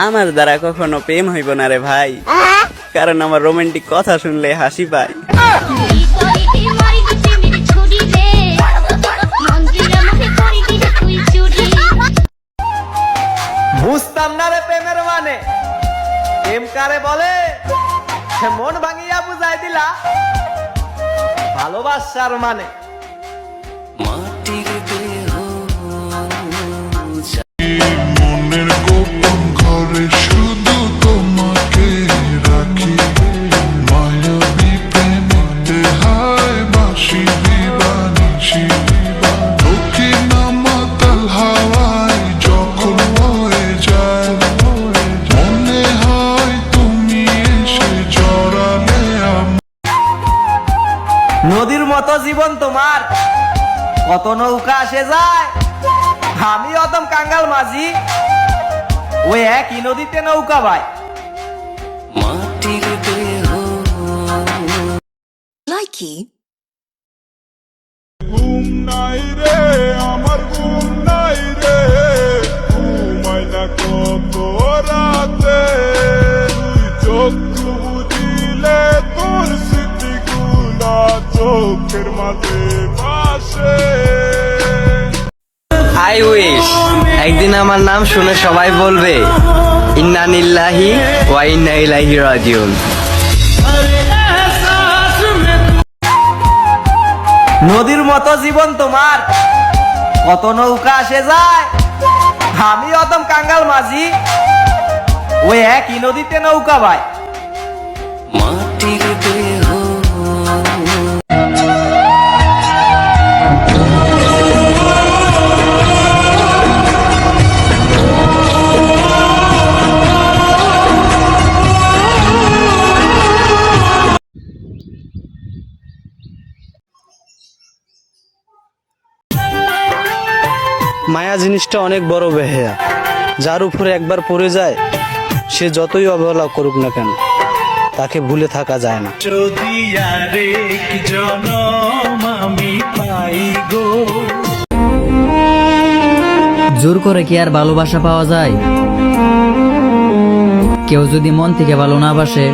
আমার দ্বারা কখনো প্রেম হইব না রে ভাই, কারণ আমার রোমান্টিক কথা শুনলে হাসি পায়। বুঝতাম না রে প্রেমের মানে, প্রেম কারে বলে সে মন ভাঙিয়া বুঝাই দিলা ভালোবাসার মানে। মনের গোপন ঘরে শুধু তোমাকে রাখি, মায়াবী প্রেমেতে হায় বাসি দিবানিসি, দক্ষিণ মাতাল হাওয়ায় যখন হয়ে যায়, মনে হয় তুমি এসে জড়ালে নদীর মতো জীবন তোমার, কত নৌকা আসে যায়, আমি অদম কাঙ্গাল মাঝি, ওই একই নদীতে নৌকা ভাই। ঘুম নাই রে আমার ঘুম নাই রে, ঘুমাই না কত রাতে, তুই চোখ বুঝিলে তোর স্মৃতিগুলা চোখের মাঝে ভাসে। আই উইশ একদিন আমার নাম শুনে সবাই বলবে ইন্না লিল্লাহি ওয়া ইন্না ইলাইহি রাজিউন। নদীর মতো জীবন তোমার, কত নৌকা আসে যায়, আমি অদম কাঙ্গাল মাঝি, ওই একই নদীতে নৌকা ভাই। মায়া জিনিসটা অনেক বড় বেহেয়া, যার উপরে একবার পড়ে যায় সে যতই অবহেলা করুক না কেন তাকে ভুলে থাকা যায় না। যদি আরেক জনম আমি পাই গো, জোর করে কি আর ভালোবাসা পাওয়া যায়? কেউ যদি মন থেকে ভালো না বাসে